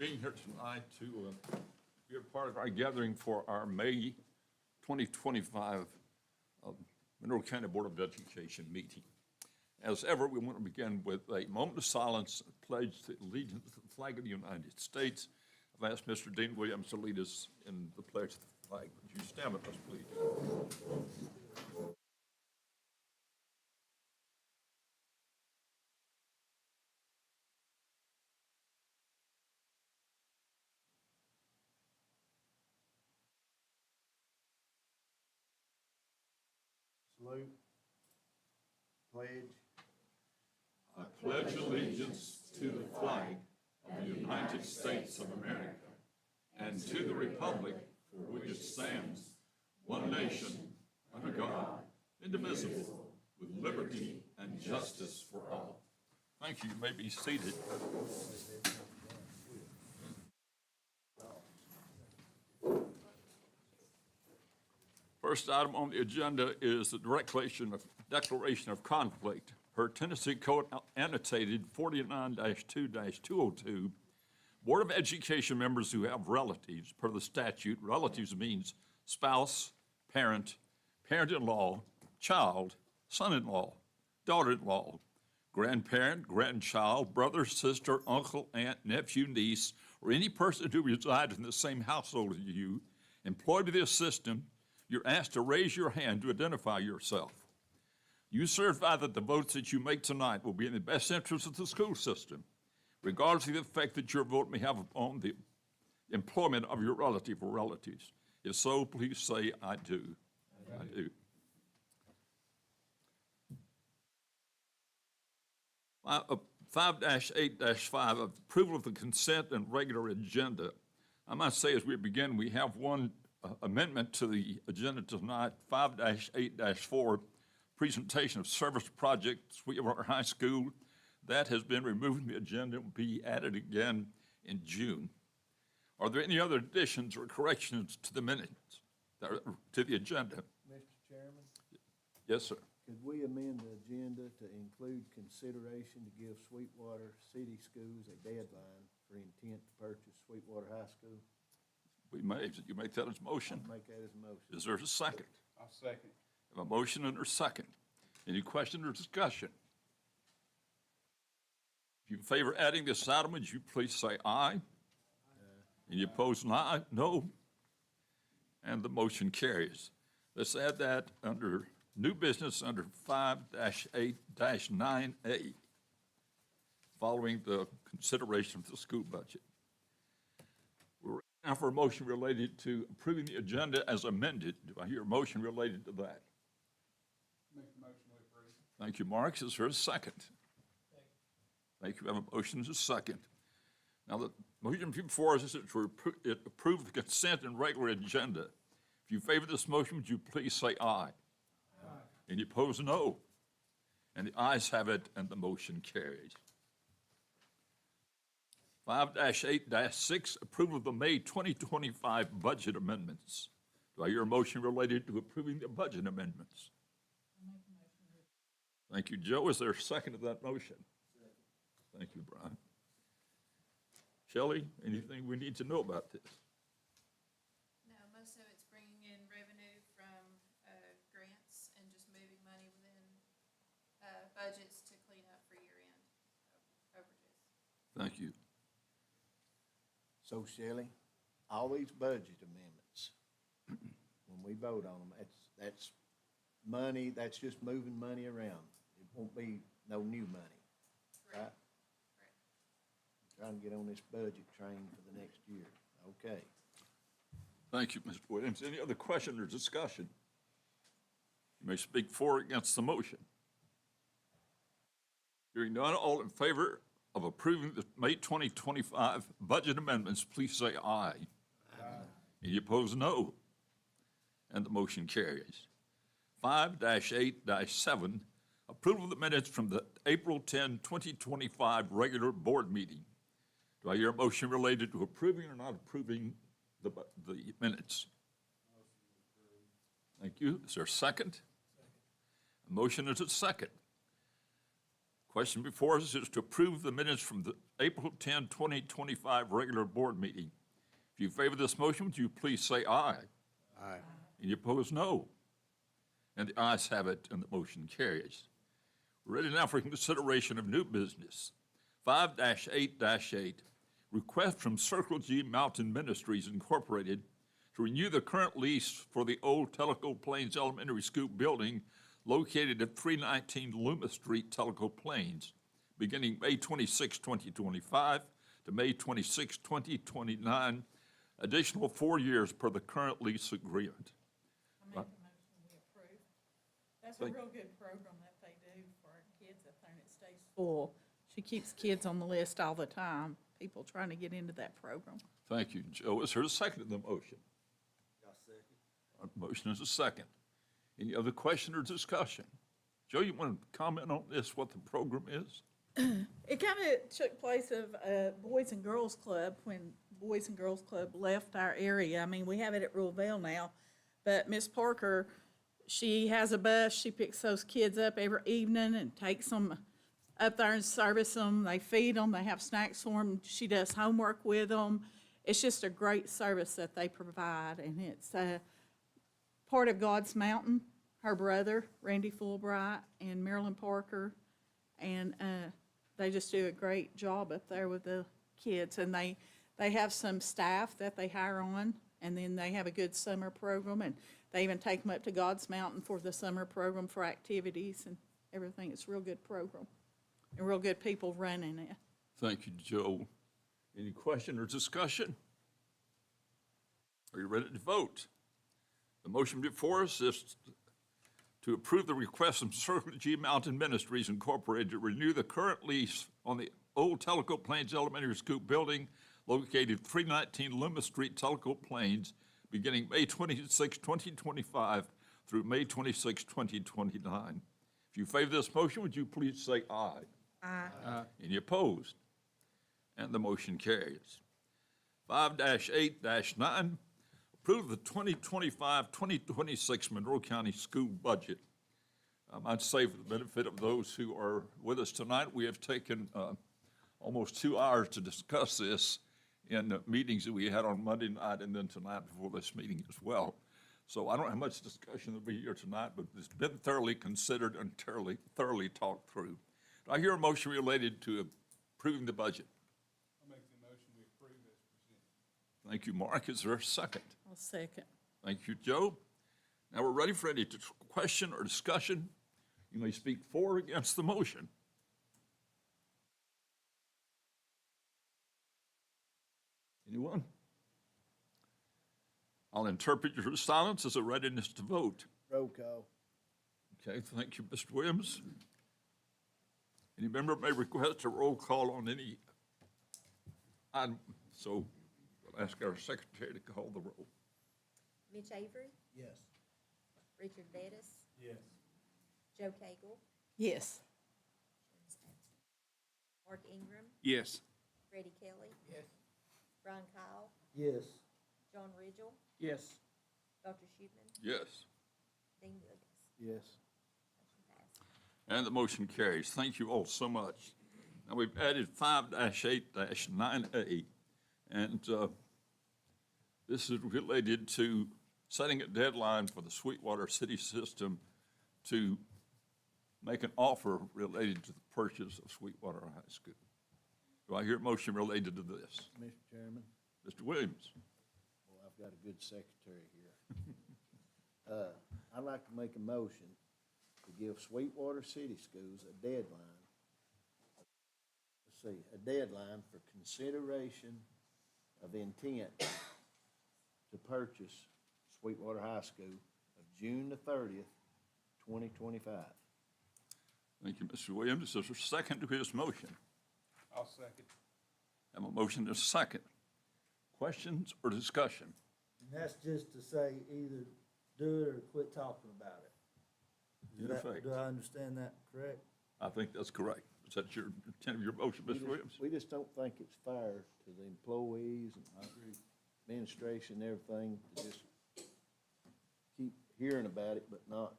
being here tonight to be a part of our gathering for our May 2025 Monroe County Board of Education meeting. As ever, we want to begin with a moment of silence, a pledge to allegiance to the flag of the United States. I've asked Mr. Dean Williams to lead us in the pledge to the flag. Would you stand with us, please? Salute. Pledge. I pledge allegiance to the flag of the United States of America and to the republic for which it stands, one nation, under God, indivisible, with liberty and justice for all. Thank you. You may be seated. First item on the agenda is the declaration of conflict. Per Tennessee Code annotated 49-2-202, Board of Education members who have relatives, per the statute, relatives means spouse, parent, parent-in-law, child, son-in-law, daughter-in-law, grandparent, grandchild, brother, sister, uncle, aunt, nephew, niece, or any person who resides in the same household as you, employed by the assistant. You're asked to raise your hand to identify yourself. You certify that the votes that you make tonight will be in the best interest of the school system, regardless of the effect that your vote may have upon the employment of your relative or relatives. If so, please say, I do. I do. 5-8-5, approval of the consent and regular agenda. I must say as we begin, we have one amendment to the agenda tonight, 5-8-4, presentation of service project Sweetwater High School. That has been removed from the agenda and will be added again in June. Are there any other additions or corrections to the minutes, to the agenda? Mr. Chairman, Yes, sir. could we amend the agenda to include consideration to give Sweetwater City Schools a deadline for intent to purchase Sweetwater High School? We may. You make that as a motion? I'll make that as a motion. Is there a second? I'll second. I have a motion and a second. Any question or discussion? If you favor adding this item, would you please say aye? Any opposed, no? And the motion carries. Let's add that under new business under 5-8-9A, following the consideration of the school budget. We're now for a motion related to approving the agenda as amended. Do I hear a motion related to that? Make the motion we approve. Thank you, Mark. Is there a second? Thank you. We have a motion and a second. Now, the motion before us is to approve the consent and regular agenda. If you favor this motion, would you please say aye? Aye. Any opposed, no? And the ayes have it, and the motion carries. 5-8-6, approval of the May 2025 budget amendments. Do I hear a motion related to approving the budget amendments? Thank you, Joe. Is there a second to that motion? Thank you, Brian. Shelley, anything we need to know about this? No, most of it's bringing in revenue from grants and just moving money within budgets to clean up for year-end overages. Thank you. So Shelley, all these budget amendments, when we vote on them, that's money, that's just moving money around. It won't be no new money, right? Correct. Trying to get on this budget train for the next year. Okay. Thank you, Mr. Williams. Any other question or discussion? You may speak for or against the motion. Hearing none, all in favor of approving the May 2025 budget amendments, please say aye. Aye. Any opposed, no? And the motion carries. 5-8-7, approval of the minutes from the April 10, 2025 regular board meeting. Do I hear a motion related to approving or not approving the minutes? Thank you. Is there a second? A motion is a second. Question before us is to approve the minutes from the April 10, 2025 regular board meeting. If you favor this motion, would you please say aye? Aye. Any opposed, no. And the ayes have it, and the motion carries. We're ready now for consideration of new business. 5-8-8, request from Circle G Mountain Ministries Incorporated to renew the current lease for the old Tellico Plains Elementary School building located at 319 Loomis Street, Tellico Plains, beginning May 26, 2025 to May 26, 2029, additional 4 years per the current lease agreement. I make a motion we approve. That's a real good program that they do for our kids up there, and it stays full. She keeps kids on the list all the time, people trying to get into that program. Thank you, Joe. Is there a second to the motion? Motion is a second. Any other question or discussion? Joe, you want to comment on this, what the program is? It kind of took place of Boys and Girls Club when Boys and Girls Club left our area. I mean, we have it at Ruleville now, but Miss Parker, she has a bus. She picks those kids up every evening and takes them up there and service them. They feed them. They have snacks for them. She does homework with them. It's just a great service that they provide, and it's part of God's Mountain. Her brother, Randy Fulbright, and Marilyn Parker, and they just do a great job up there with the kids. And they have some staff that they hire on, and then they have a good summer program, and they even take them up to God's Mountain for the summer program for activities and everything. It's a real good program, and real good people running it. Thank you, Joe. Any question or discussion? Are you ready to vote? The motion before us is to approve the request from Circle G Mountain Ministries Incorporated to renew the current lease on the old Tellico Plains Elementary School building located 319 Loomis Street, Tellico Plains, beginning May 26, 2025 through May 26, 2029. If you favor this motion, would you please say aye? Aye. Any opposed? And the motion carries. 5-8-9, approve the 2025-2026 Monroe County School budget. I'd say for the benefit of those who are with us tonight, we have taken almost 2 hours to discuss this in the meetings that we had on Monday night and then tonight before this meeting as well. So I don't have much discussion that'll be here tonight, but it's been thoroughly considered and thoroughly talked through. Do I hear a motion related to approving the budget? I make the motion we approve as presented. Thank you, Mark. Is there a second? I'll second. Thank you, Joe. Now we're ready for any question or discussion. You may speak for or against the motion. Anyone? I'll interpret your silence as a readiness to vote. Roll call. Okay, thank you, Mr. Williams. Any member may request a roll call on any item, so we'll ask our secretary to call the roll. Mitch Avery, Yes. Richard Bettis, Yes. Joe Cagle, Yes. Mark Ingram, Yes. Freddie Kelly, Yes. Brian Kyle, Yes. John Ridgel, Yes. Dr. Schupman, Yes. Dean Williams. Yes. Motion passed. And the motion carries. Thank you all so much. Now, we've added 5-8-9A, and this is related to setting a deadline for the Sweetwater City System to make an offer related to the purchase of Sweetwater High School. Do I hear a motion related to this? Mr. Chairman, Mr. Williams? well, I've got a good secretary here. I'd like to make a motion to give Sweetwater City Schools a deadline. Let's see, a deadline for consideration of intent to purchase Sweetwater High School of June the 30th, 2025. Thank you, Mr. Williams. Is there a second to his motion? I'll second. I have a motion and a second. Questions or discussion? And that's just to say either do it or quit talking about it. In Is that- effect. Do I understand that correct? I think that's correct. Is that your intent of your motion, Mr. Williams? We just don't think it's fair to the employees and administration and everything to just keep hearing about it but not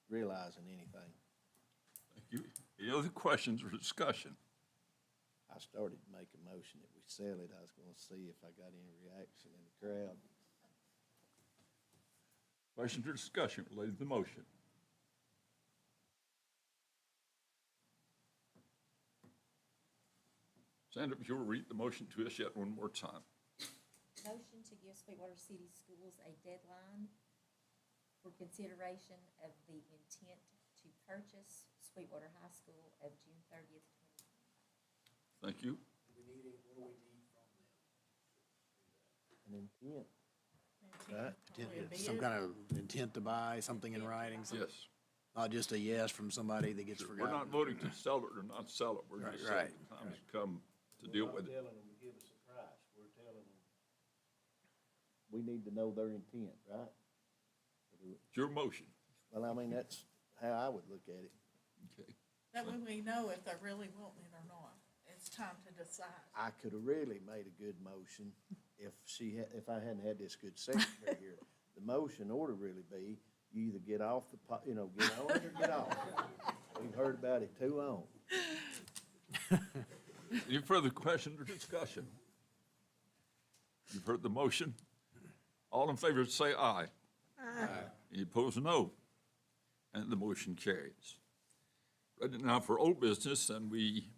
realizing anything. Thank you. Any other questions or discussion? I started to make a motion that we sell it. I was gonna see if I got any reaction in the crowd. Questions or discussion related to the motion? Stand up if you'll read the motion to us yet one more time. Motion to give Sweetwater City Schools a deadline for consideration of the intent to purchase Sweetwater High School of June 30th, 2025. Thank you. An intent, right? Some kind of intent to buy, something in writing, Yes. not just a yes from somebody that gets We're forgotten. not voting to sell it or not sell it. We're just saying Right, the time has come to deal with it. We're not telling them to give us a price, we're telling them, we need to know their intent, right? It's your motion. Well, I mean, that's how I would look at it. Okay. That way we know if they're really wanting it or not. It's time to decide. I could have really made a good motion if if I hadn't had this good secretary here. The motion ought to really be, you either get off the, get on it or get off. We've heard about it too long. Any further questions or discussion? You've heard the motion. All in favor say aye. Aye. Any opposed, no. And the motion carries. Ready now for old business, and we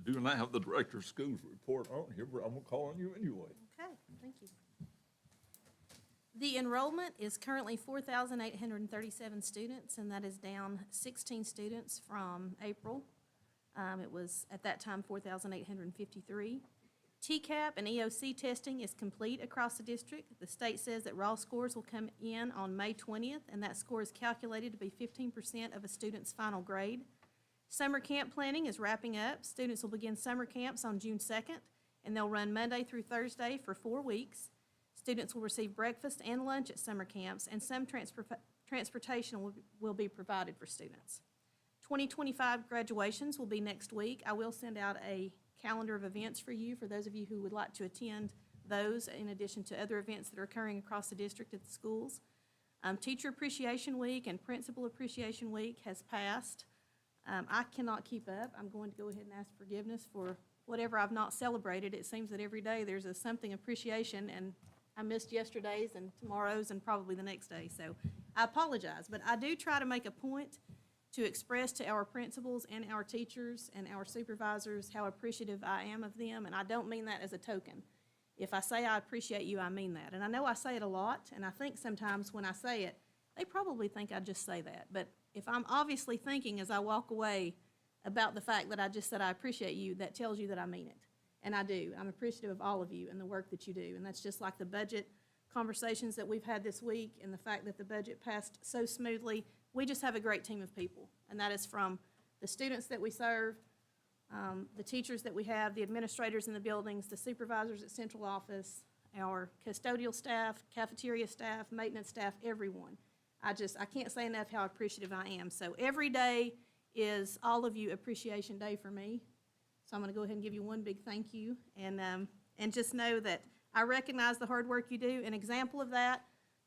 do not have the director of schools report on here, but I'm gonna call on you anyway. Okay, thank you. The enrollment is currently 4,837 students, and that is down 16 students from April. It was, at that time, 4,853. TCAP and EOC testing is complete across the district. The state says that raw scores will come in on May 20th, and that score is calculated to be 15% of a student's final grade. Summer camp planning is wrapping up. Students will begin summer camps on June 2nd, and they'll run Monday through Thursday for 4 weeks. Students will receive breakfast and lunch at summer camps, and some transportation will be provided for students. 2025 graduations will be next week. I will send out a calendar of events for you, for those of you who would like to attend those, in addition to other events that are occurring across the district at the schools. Teacher Appreciation Week and Principal Appreciation Week has passed. I cannot keep up. I'm going to go ahead and ask forgiveness for whatever I've not celebrated. It seems that every day there's a something appreciation, and I missed yesterday's and tomorrow's and probably the next day. So I apologize, but I do try to make a point to express to our principals and our teachers and our supervisors how appreciative I am of them, and I don't mean that as a token. If I say I appreciate you, I mean that. And I know I say it a lot, and I think sometimes when I say it, they probably think I just say that. But if I'm obviously thinking as I walk away about the fact that I just said I appreciate you, that tells you that I mean it. And I do. I'm appreciative of all of you and the work that you do. And that's just like the budget conversations that we've had this week and the fact that the budget passed so smoothly. We just have a great team of people, and that is from the students that we serve, the teachers that we have, the administrators in the buildings, the supervisors at central office, our custodial staff, cafeteria staff, maintenance staff, everyone. I can't say enough how appreciative I am. So every day is All of You Appreciation Day for me. So I'm going to go ahead and give you one big thank you, and just know that I recognize the hard work you do. An example of that,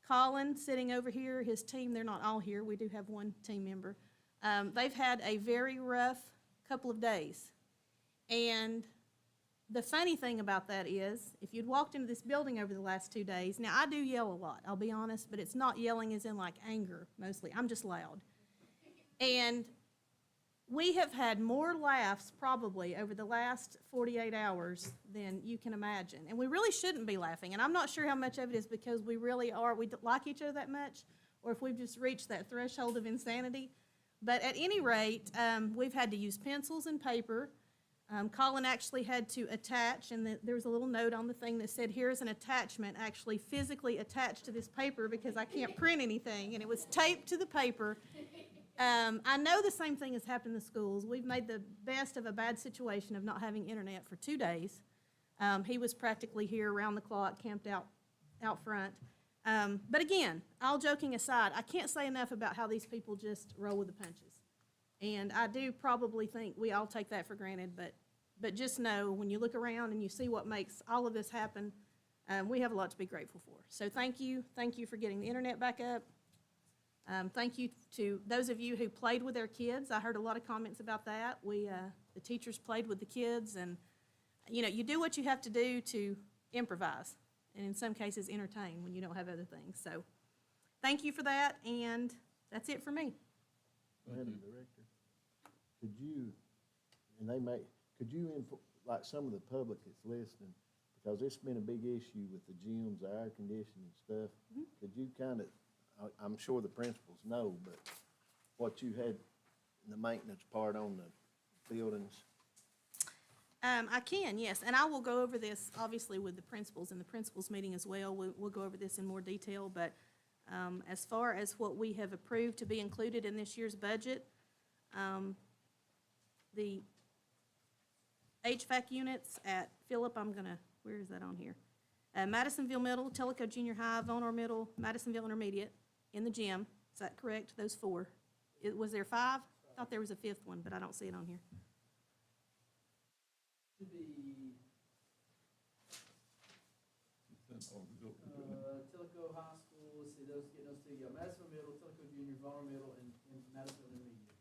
Colin, sitting over here, his team, they're not all here. We do have one team member. They've had a very rough couple of days. And the funny thing about that is, if you'd walked into this building over the last 2 days, now I do yell a lot, I'll be honest, but it's not yelling as in like anger mostly. I'm just loud. And we have had more laughs probably over the last 48 hours than you can imagine. And we really shouldn't be laughing. And I'm not sure how much of it is because we really are, we like each other that much, or if we've just reached that threshold of insanity. But at any rate, we've had to use pencils and paper. Colin actually had to attach, and there was a little note on the thing that said, here's an attachment actually physically attached to this paper because I can't print anything. And it was taped to the paper. I know the same thing has happened in the schools. We've made the best of a bad situation of not having internet for 2 days. He was practically here around the clock, camped out front. But again, all joking aside, I can't say enough about how these people just roll with the punches. And I do probably think we all take that for granted, but just know when you look around and you see what makes all of this happen, we have a lot to be grateful for. So thank you for getting the internet back up. Thank you to those of you who played with their kids. I heard a lot of comments about that. The teachers played with the kids, and, you know, you do what you have to do to improvise, and in some cases entertain when you don't have other things. So, thank you for that, and that's it for me. Madam Director, could you, and they may, could you like some of the public that's listening, because it's been a big issue with the gyms, the air conditioning stuff. Could you kind of, I'm sure the principals know, but what you had in the maintenance part on the buildings? I can, yes, and I will go over this, obviously, with the principals in the principals meeting as well. We'll go over this in more detail, but as far as what we have approved to be included in this year's budget, the HVAC units at Phillip, where is that on here? Madisonville Middle, Tellico Junior High, Vonore Middle, Madisonville Intermediate, in the gym. Is that correct? Those 4. Was there 5? I thought there was a 5th one, but I don't see it on here. Should be, Tellico High School, let's see, those, get those two, yeah, Madisonville Middle, Tellico Junior, Vonner Middle, and Madisonville Intermediate.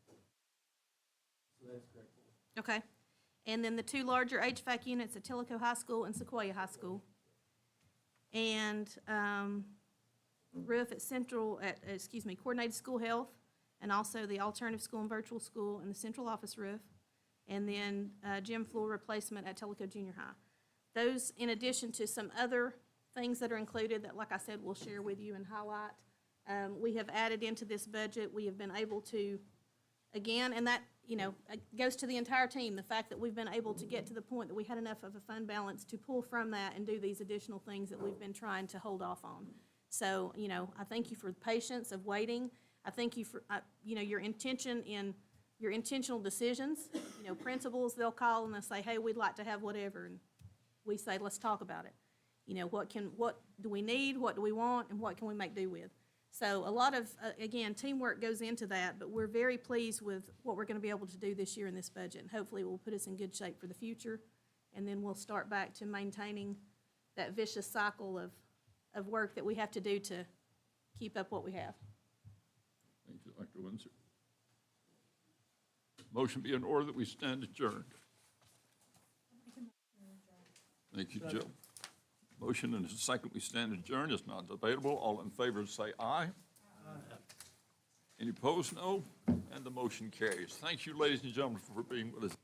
So that's correct. Okay. And then the 2 larger HVAC units at Tellico High School and Sequoia High School. And roof at Coordinated School Health, and also the Alternative School and Virtual School and the central office roof. And then gym floor replacement at Tellico Junior High. Those, in addition to some other things that are included that, like I said, we'll share with you and highlight, we have added into this budget. We have been able to, again, and that, you know, goes to the entire team, the fact that we've been able to get to the point that we had enough of a fund balance to pull from that and do these additional things that we've been trying to hold off on. So, you know, I thank you for the patience of waiting. I thank you for, you know, your intention in your intentional decisions. You know, principals, they'll call and they'll say, hey, we'd like to have whatever, and we say, let's talk about it. You know, what do we need, what do we want, and what can we make do with? So a lot of, again, teamwork goes into that, but we're very pleased with what we're gonna be able to do this year in this budget, and hopefully it will put us in good shape for the future, and then we'll start back to maintaining that vicious cycle of work that we have to do to keep up what we have. Thank you, Dr. Windsor. Motion be in order that we stand adjourned. Thank you, Jill. Motion and a second, we stand adjourned. It's not debatable. All in favor say aye. Any opposed, no. And the motion carries. Thank you, ladies and gentlemen, for being with us.